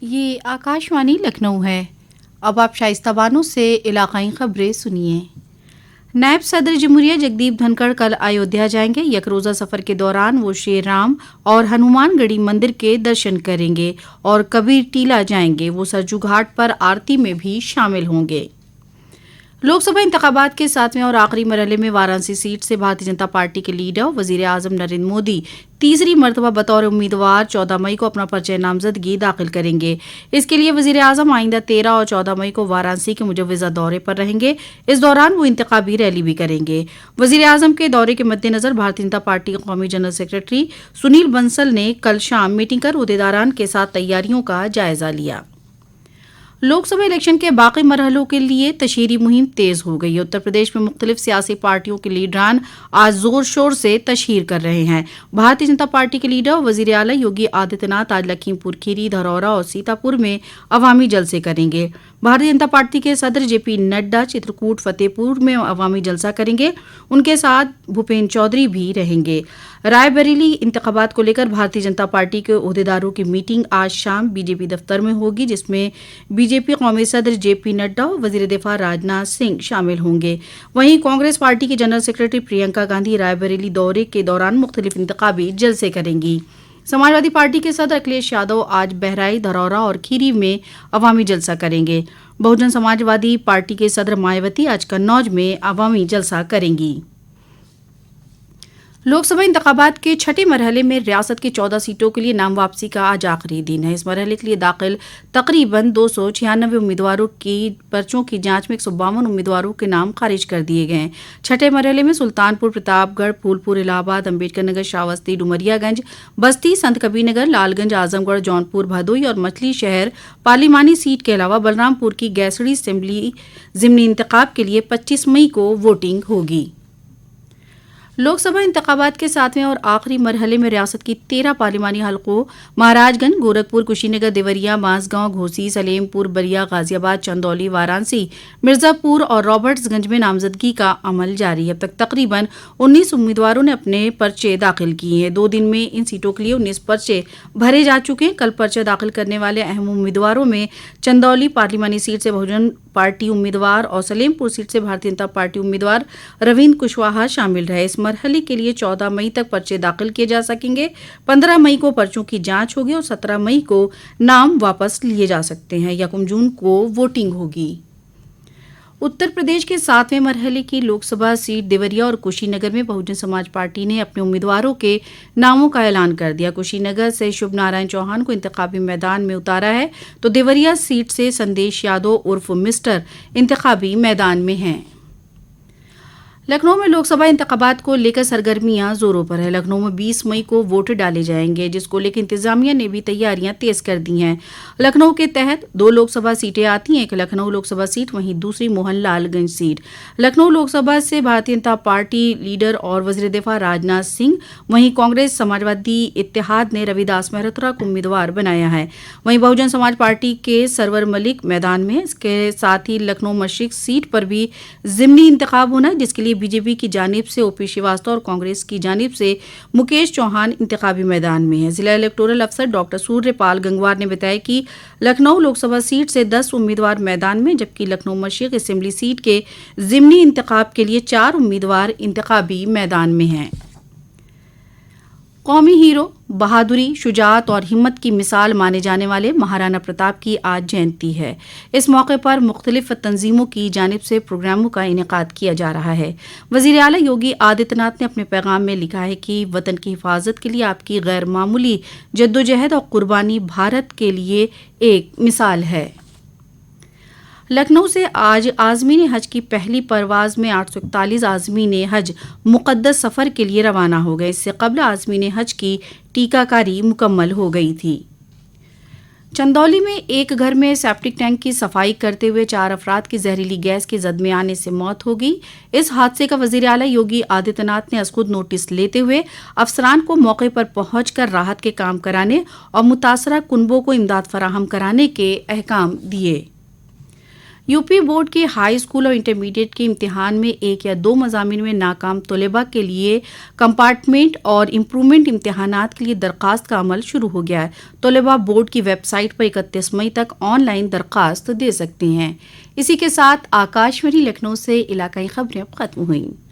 ये आकाशवाणी लखनऊ है। अब आप शाइस्ता बानो से इलाकाई खबरें सुनिए। नायब सदर जमहूरिया जगदीप धनखड़ कल अयोध्या जाएंगे। एक रोज़ा सफ़र के दौरान वो श्री राम और हनुमानगढ़ी मंदिर के दर्शन करेंगे और कबीर टीला जाएंगे। वो सरजू घाट पर आरती में भी शामिल होंगे। लोकसभा इंतखाबात के 7वें और आखिरी मरहले में वाराणसी सीट से भारतीय जनता पार्टी के लीडर वजीर आजम नरेंद्र मोदी तीसरी मरतबा बतौर उम्मीदवार 14 मई को अपना पर्चा नामजदगी दाखिल करेंगे। इसके लिए वजीर आजम आइंदा 13 और 14 मई को वाराणसी के मुजव्वजा दौरे पर रहेंगे। इस दौरान वो इंतखाबी रैली भी करेंगे। वजीर आजम के दौरे के मद्देनजर भारतीय जनता पार्टी के कौमी जनरल सेक्रेटरी सुनील बंसल ने कल शाम मीटिंग कर उहदेदारान के साथ तैयारियों का जायजा लिया। लोकसभा इलेक्शन के बाकी मरहलों के लिए तशहीरी मुहिम तेज हो गई है। उत्तर प्रदेश में मुख्तलिफ सियासी पार्टियों के लीडरान आज जोर शोर से तशहीर कर रहे हैं। भारतीय जनता पार्टी के लीडर वजीर आला योगी आदित्यनाथ आज लखीमपुर खीरी, धरौरा और सीतापुर में अवामी जलसे करेंगे। भारतीय जनता पार्टी के सदर जेपी नड्डा चित्रकूट फतेहपुर में अवामी जलसा करेंगे। उनके साथ भूपेन्द्र चौधरी भी रहेंगे। रायबरेली इंतखाबात को लेकर भारतीय जनता पार्टी के ओहदेदारों की मीटिंग आज शाम बीजेपी दफ्तर में होगी, जिसमें बीजेपी कौमी सदर जेपी नड्डा और वजीर दिफा राजनाथ सिंह शामिल होंगे। वहीं कांग्रेस पार्टी की जनरल सेक्रेटरी प्रियंका गांधी रायबरेली दौरे के दौरान मुख्तलिफ इंतखाबी जलसे करेंगी। समाजवादी पार्टी के सदर अखिलेश यादव आज बहराई, धरौरा और खीरी में अवामी जलसा करेंगे। बहुजन समाजवादी पार्टी के सदर मायावती आज कन्नौज में अवामी जलसा करेंगी। लोकसभा इंतखाबात के छठे मरहले में रियासत की 14 सीटों के लिए नाम वापसी का आज आखिरी दिन है। इस मरहले के लिए दाखिल तकरीबन 296 उम्मीदवारों की पर्चों की जांच में 152 उम्मीदवारों के नाम खारिज कर दिए गए हैं। छठे मरहले में सुल्तानपुर, प्रतापगढ़, फूलपुर, इलाहाबाद, अम्बेडकर नगर, श्रावस्ती, डुमरियागंज, बस्ती, संत कबीरनगर, लालगंज, आजमगढ़, जौनपुर, भदोही और मछली शहर पार्लिमानी सीट के अलावा बलरामपुर की गैसड़ी असेंबली ज़िमनी इंतखाब के लिए 25 मई को वोटिंग होगी। लोकसभा इंतखाबात के 7वें और आखिरी मरहले में रियासत की 13 पार्लिमानी हलकों महाराजगंज, गोरखपुर, कुशीनगर, देवरिया, बांसगांव, घोसी, सलेमपुर, बलिया, गाजियाबाद, चंदौली, वाराणसी, मिर्जापुर और रॉबर्ट्सगंज में नामजदगी का अमल जारी है। अब तक तकरीबन 19 उम्मीदवारों ने अपने पर्चे दाखिल किए हैं। 2 दिन में इन सीटों के लिए 19 पर्चे भरे जा चुके हैं। कल पर्चे दाखिल करने वाले अहम उम्मीदवारों में चंदौली पार्लिमानी सीट से बहुजन पार्टी उम्मीदवार और सलेमपुर सीट से भारतीय जनता पार्टी उम्मीदवार रविंद्र कुशवाहा शामिल रहे। इस मरहले के लिए 14 मई तक पर्चे दाखिल किए जा सकेंगे। 15 मई को पर्चों की जांच होगी और 17 मई को नाम वापस लिए जा सकते हैं। 1 जून को वोटिंग होगी। उत्तर प्रदेश के 7वें मरहले की लोकसभा सीट देवरिया और कुशीनगर में बहुजन समाज पार्टी ने अपने उम्मीदवारों के नामों का ऐलान कर दिया। कुशीनगर से शुभ नारायण चौहान को इंतखाबी मैदान में उतारा है, तो देवरिया सीट से संदेश यादव उर्फ मिस्टर इंतखाबी मैदान में हैं। लखनऊ में लोकसभा इंतखाबात को लेकर सरगर्मियां जोरों पर है। लखनऊ में 20 मई को वोट डाले जाएंगे, जिसको लेकर इंतजामिया ने भी तैयारियां तेज कर दी हैं। लखनऊ के तहत 2 लोकसभा सीटें आती हैं, एक लखनऊ लोकसभा सीट, वहीं दूसरी मोहनलालगंज सीट। लखनऊ लोकसभा से भारतीय जनता पार्टी लीडर और वजीर दिफा राजनाथ सिंह, वहीं कांग्रेस समाजवादी इत्तेहाद ने रविदास मेहरोत्रा को उम्मीदवार बनाया है। वहीं बहुजन समाज पार्टी के सरवर मलिक मैदान में। इसके साथ ही लखनऊ मशरिक सीट पर भी ज़िमनी इंतखाब होना है, जिसके लिए बीजेपी की जानिब से ओपी श्रीवास्तव और कांग्रेस की जानिब से मुकेश चौहान इंतखाबी मैदान में है। जिला इलेक्टोरल अफसर डॉक्टर सूर्यपाल गंगवार ने बताया कि लखनऊ लोकसभा सीट से 10 उम्मीदवार मैदान में, जबकि लखनऊ मशरिक असेंबली सीट के ज़िमनी इंतखाब के लिए 4 उम्मीदवार इंतखाबी मैदान में हैं। कौमी हीरो, बहादुरी, शुजाअत और हिम्मत की मिसाल माने जाने वाले महाराणा प्रताप की आज जयंती है। इस मौके पर मुख्तलिफ तंजीमों की जानिब से प्रोग्रामों का इनेकाद किया जा रहा है। वज़ीर आला योगी आदित्यनाथ ने अपने पैगाम में लिखा है कि वतन की हिफाजत के लिए आपकी गैर मामूली जद्दोजहद और कुर्बानी भारत के लिए एक मिसाल है। लखनऊ से आज आज़मीन हज की पहली परवाज में 841 आज़मीन हज मुक़द्दस सफ़र के लिए रवाना हो गए। इससे कबल आज़मीन हज की टीकाकारी मुकम्मल हो गई थी। चंदौली में एक घर में सेप्टिक टैंक की सफाई करते हुए 4 अफराद की जहरीली गैस के जद में आने से मौत हो गई। इस हादसे का वज़ीर आला योगी आदित्यनाथ ने खुद नोटिस लेते हुए अफसरान को मौके पर पहुंचकर राहत के काम कराने और मुतासरा कुनबों को इमदाद फराहम कराने के अहकाम दिए। یو پی بورڈ کے ہائی اسکول اور انٹرمیڈیٹ کے امتحان میں 1 یا 2 مضامین میں ناکام طلباء کے لیے کمپارٹمنٹ اور امپرومنٹ امتحانات کے لیے درخواست کا عمل شروع ہو گیا ہے۔ طلباء بورڈ کی ویب سائٹ پر 31 مئی تک آن لائن درخواست دے سکتے ہیں۔ اسی کے ساتھ آکاش وانی لکھنؤ سے علاقائی خبریں ختم ہوئیں۔